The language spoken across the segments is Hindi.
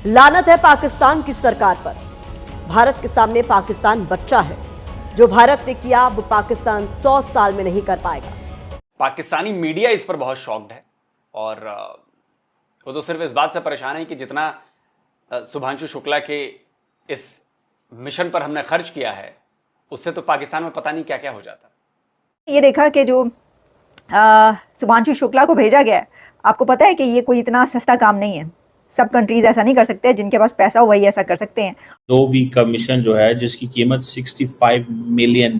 लानत है पाकिस्तान की सरकार पर। भारत के सामने पाकिस्तान बच्चा है। जो भारत ने किया वो पाकिस्तान 100 साल में नहीं कर पाएगा। पाकिस्तानी मीडिया इस पर बहुत शॉक्ड है और वो तो सिर्फ इस बात से परेशान है कि जितना शुभांशु शुक्ला के इस मिशन पर हमने खर्च किया है उससे तो पाकिस्तान में पता नहीं क्या क्या हो जाता। ये देखा कि जो शुभांशु शुक्ला को भेजा गया है, आपको पता है कि ये कोई इतना सस्ता काम नहीं है। सब कंट्रीज ऐसा नहीं कर सकते, जिनके पास पैसा हो वही ऐसा कर सकते हैं। 2 वीक का मिशन जो है जिसकी कीमत $65 मिलियन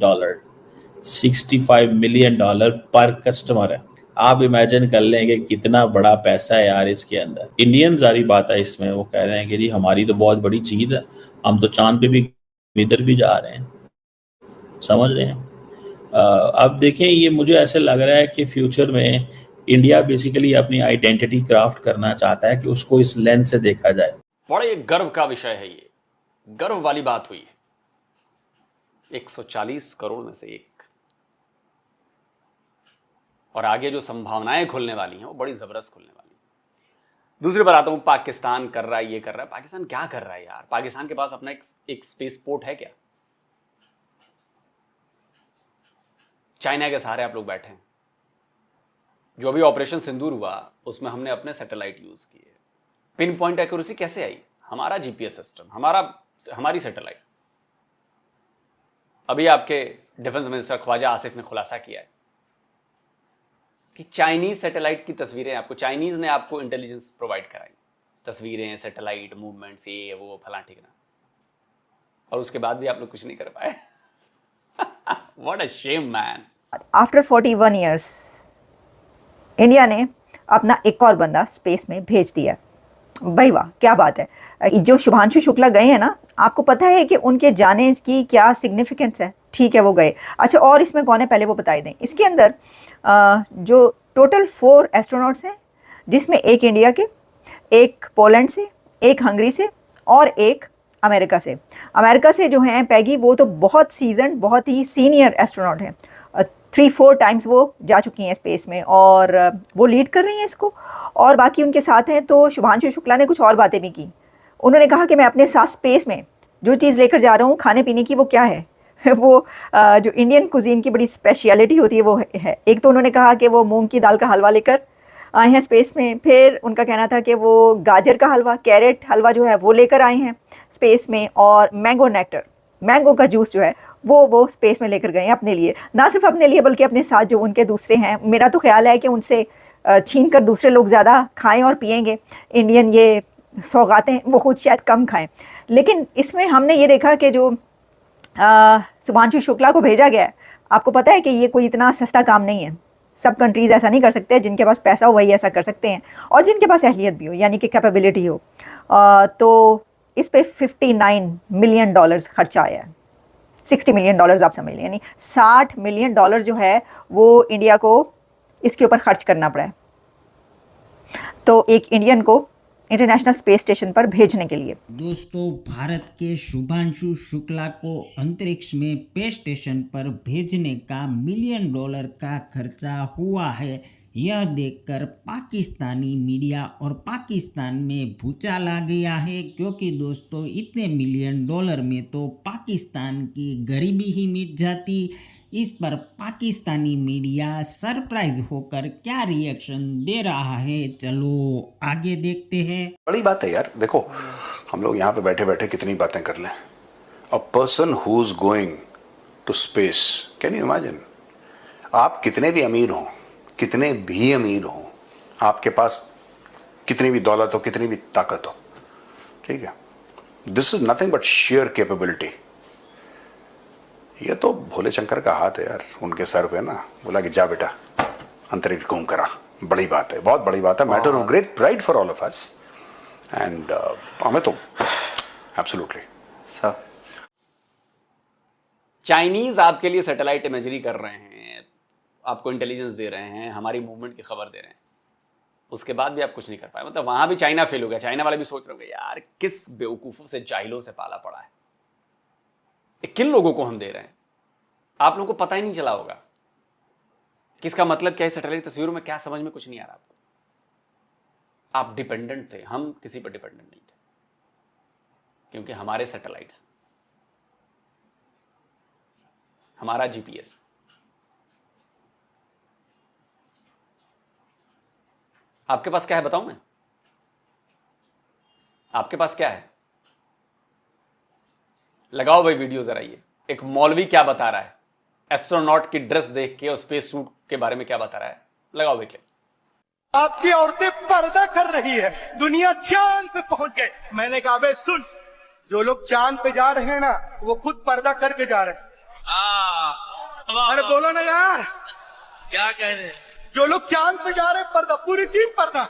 पर कस्टमर है। आप इमेजिन कर लें कि कितना बड़ा पैसा है यार इसके अंदर। इंडियन जारी बात है इसमें, वो कह रहे हैं कि जी हमारी तो बहुत बड़ी चीज है, हम तो चांद पे भी इधर भी जा रहे हैं, समझ रहे हैं। अब देखें, ये मुझे ऐसे लग रहा है कि फ्यूचर में इंडिया बेसिकली अपनी आइडेंटिटी क्राफ्ट करना चाहता है कि उसको इस लेंस से देखा जाए। बड़े गर्व का विषय है, ये गर्व वाली बात हुई है। 140 करोड़ में से एक, और आगे जो संभावनाएं खुलने वाली हैं वो बड़ी जबरदस्त खुलने वाली हैं। दूसरी बात आता हूं, पाकिस्तान कर रहा है, ये कर रहा है। पाकिस्तान क्या कर रहा है यार? पाकिस्तान के पास अपना एक स्पेस पोर्ट है क्या? चाइना के सहारे आप लोग बैठे हैं। जो अभी ऑपरेशन सिंदूर हुआ उसमें हमने अपने सैटेलाइट यूज किए। पिन पॉइंट एक्यूरेसी कैसे आई? हमारा जीपीएस सिस्टम, हमारी सैटेलाइट। अभी आपके डिफेंस मिनिस्टर ख्वाजा आसिफ ने खुलासा किया है कि चाइनीज सैटेलाइट की तस्वीरें आपको, चाइनीज ने आपको इंटेलिजेंस प्रोवाइड कराई, तस्वीरें, सैटेलाइट मूवमेंट्स, ये वो फलां ठिकाना, और उसके बाद भी आप लोग कुछ नहीं कर पाए। What a shame man. After 41 years India ने अपना एक और बंदा स्पेस में भेज दिया। भाई वाह, क्या बात है। जो शुभांशु शुक्ला गए हैं ना, आपको पता है कि उनके जाने की क्या सिग्निफिकेंस है? ठीक है, वो गए। अच्छा, और इसमें कौन है पहले वो बता दें। इसके अंदर जो टोटल 4 एस्ट्रोनॉट्स हैं, जिसमें एक इंडिया के, एक पोलैंड से, एक हंगरी से और एक अमेरिका से। अमेरिका से जो हैं पैगी, वो तो बहुत सीजन, बहुत ही सीनियर एस्ट्रोनॉट हैं। 3-4 टाइम्स वो जा चुकी हैं स्पेस में और वो लीड कर रही हैं इसको। और बाकी उनके साथ हैं। तो शुभांशु शुक्ला ने कुछ और बातें भी की। उन्होंने कहा कि मैं अपने साथ स्पेस में जो चीज़ लेकर जा रहा हूँ खाने पीने की, वो क्या है? वो जो इंडियन कुजीन की बड़ी स्पेशलिटी होती है वो है। एक तो उन्होंने कहा कि वो मूंग की दाल का हलवा लेकर आए हैं स्पेस में। फिर उनका कहना था कि वो गाजर का हलवा, कैरेट हलवा जो है वो लेकर आए हैं स्पेस में। और मैंगो नेक्टर, मैंगो का जूस जो है वो स्पेस में लेकर गए हैं अपने लिए। ना सिर्फ अपने लिए बल्कि अपने साथ जो उनके दूसरे हैं। मेरा तो ख्याल है कि उनसे छीन कर दूसरे लोग ज़्यादा खाएं और पिएंगे। इंडियन ये सौगातें वो खुद शायद कम खाएं। लेकिन इसमें हमने ये देखा कि जो शुभांशु शुक्ला को भेजा गया है, आपको पता है कि ये कोई इतना सस्ता काम नहीं है। सब कंट्रीज़ ऐसा नहीं कर सकते, जिनके पास पैसा हो वही ऐसा कर सकते हैं और जिनके पास अहलियत भी हो, यानी कि कैपेबिलिटी हो। तो इस पे $59 मिलियन खर्चा आया है। $60 मिलियन आप समझ लें, यानी $60 मिलियन जो है वो इंडिया को इसके ऊपर खर्च करना पड़ा है, तो एक इंडियन को इंटरनेशनल स्पेस स्टेशन पर भेजने के लिए। दोस्तों, भारत के शुभांशु शुक्ला को अंतरिक्ष में स्पेस स्टेशन पर भेजने का $1 मिलियन का खर्चा हुआ है। यह देखकर पाकिस्तानी मीडिया और पाकिस्तान में भूचाल आ गया है, क्योंकि दोस्तों इतने $1 मिलियन में तो पाकिस्तान की गरीबी ही मिट जाती। इस पर पाकिस्तानी मीडिया सरप्राइज होकर क्या रिएक्शन दे रहा है, चलो आगे देखते हैं। बड़ी बात है यार। देखो, हम लोग यहाँ पे बैठे बैठे कितनी बातें कर लें। A person who is going to space, can you imagine? आप कितने भी अमीर हो, कितने भी अमीर हो, आपके पास कितनी भी दौलत हो, कितनी भी ताकत हो, ठीक है, this is nothing but share capability. ये तो भोले शंकर का हाथ है यार उनके सर पे ना, बोला कि जा बेटा अंतरिक्ष घूम कर आ। बड़ी बात है, बहुत बड़ी बात है। Matter of great pride for all of us and हमें तो एब्सोल्युटली सर। चाइनीज आपके लिए सैटेलाइट इमेजरी कर रहे हैं, आपको इंटेलिजेंस दे रहे हैं, हमारी मूवमेंट की खबर दे रहे हैं, उसके बाद भी आप कुछ नहीं कर पाए। मतलब वहां भी चाइना फेल हो गया। चाइना वाले भी सोच रहे होंगे यार किस बेवकूफों से, जाहिलों से पाला पड़ा है, किन लोगों को हम दे रहे हैं। आप लोगों को पता ही नहीं चला होगा कि इसका मतलब क्या है। सैटेलाइट तस्वीरों में क्या समझ में कुछ नहीं आ रहा आपको। आप डिपेंडेंट थे, हम किसी पर डिपेंडेंट नहीं थे। क्योंकि हमारे सैटेलाइट्स, हमारा जीपीएस, आपके पास क्या है बताऊं मैं? आपके पास क्या है? लगाओ भाई वीडियो जरा, ये एक मौलवी क्या बता रहा है, एस्ट्रोनॉट की ड्रेस देख के और स्पेस सूट के बारे में क्या बता रहा है। लगाओ भाई क्लिप। आपकी औरतें पर्दा कर रही है, दुनिया चांद पे पहुंच गए। मैंने कहा बे सुन, जो लोग चांद पे जा रहे हैं ना, वो खुद पर्दा करके जा रहे हैं। अरे बोलो ना यार, क्या कह रहे हैं? जो लोग चांद पे जा रहे हैं पर्दा, पूरी टीम पर्दा।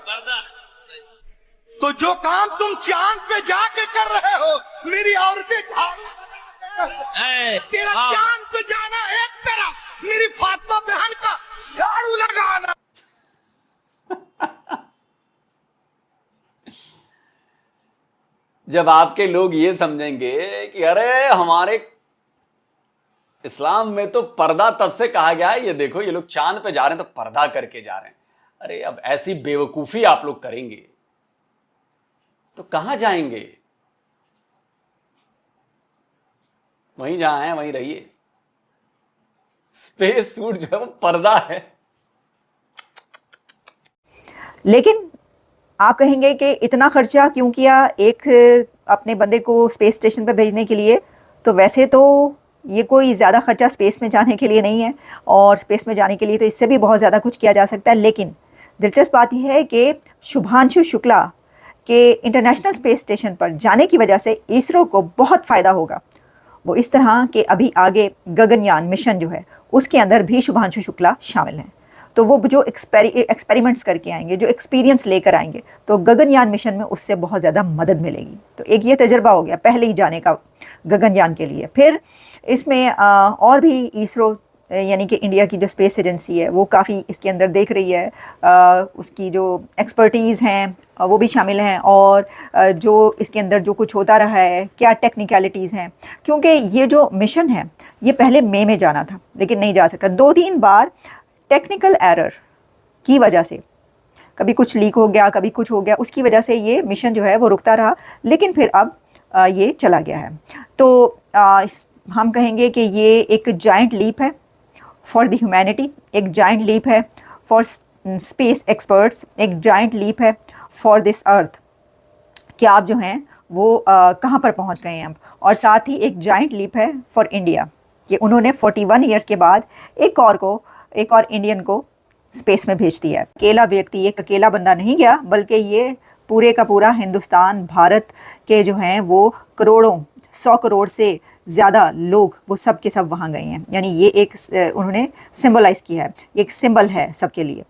तो जो काम तुम चांद पे जाके कर रहे हो, मेरी औरतें तेरा चांद पे जाना एक तरफ, मेरी फातिमा बहन का झाड़ू लगाना। जब आपके लोग ये समझेंगे कि अरे हमारे इस्लाम में तो पर्दा तब से कहा गया है, ये देखो ये लोग चांद पे जा रहे हैं तो पर्दा करके जा रहे हैं, अरे अब ऐसी बेवकूफी आप लोग करेंगे तो कहां जाएंगे? वहीं जहां हैं वहीं रहिए। स्पेस सूट जो है वो पर्दा है। लेकिन आप कहेंगे कि इतना खर्चा क्यों किया एक अपने बंदे को स्पेस स्टेशन पर भेजने के लिए? तो वैसे तो ये कोई ज़्यादा खर्चा स्पेस में जाने के लिए नहीं है, और स्पेस में जाने के लिए तो इससे भी बहुत ज़्यादा कुछ किया जा सकता है। लेकिन दिलचस्प बात यह है कि शुभांशु शुक्ला के इंटरनेशनल स्पेस स्टेशन पर जाने की वजह से इसरो को बहुत फ़ायदा होगा। वो इस तरह के अभी आगे गगनयान मिशन जो है उसके अंदर भी शुभांशु शुक्ला शामिल हैं। तो वो जो एक्सपेरिमेंट्स करके आएंगे, जो एक्सपीरियंस लेकर आएंगे, तो गगनयान मिशन में उससे बहुत ज़्यादा मदद मिलेगी। तो एक ये तजर्बा हो गया पहले ही जाने का गगनयान के लिए। फिर इसमें और भी इसरो यानी कि इंडिया की जो स्पेस एजेंसी है वो काफ़ी इसके अंदर देख रही है, उसकी जो एक्सपर्टीज़ हैं वो भी शामिल हैं, और जो इसके अंदर जो कुछ होता रहा है, क्या टेक्निकलिटीज़ हैं। क्योंकि ये जो मिशन है ये पहले मई में जाना था लेकिन नहीं जा सका, 2-3 बार टेक्निकल एरर की वजह से, कभी कुछ लीक हो गया, कभी कुछ हो गया, उसकी वजह से ये मिशन जो है वो रुकता रहा। लेकिन फिर अब ये चला गया है। तो हम कहेंगे कि ये एक जायंट लीप है फॉर द ह्यूमैनिटी, एक जायंट लीप है फॉर स्पेस एक्सपर्ट्स, एक जायंट लीप है फॉर दिस अर्थ कि आप जो हैं वो कहाँ पर पहुँच गए हैं अब। और साथ ही एक जायंट लीप है फॉर इंडिया कि उन्होंने 41 ईयर्स के बाद एक और इंडियन को स्पेस में भेज दिया है। अकेला व्यक्ति, एक अकेला बंदा नहीं गया, बल्कि ये पूरे का पूरा हिंदुस्तान, भारत के जो हैं वो करोड़ों, 100 करोड़ से ज़्यादा लोग वो सब के सब वहाँ गए हैं। यानी ये एक उन्होंने सिंबलाइज़ किया है, एक सिंबल है सबके लिए।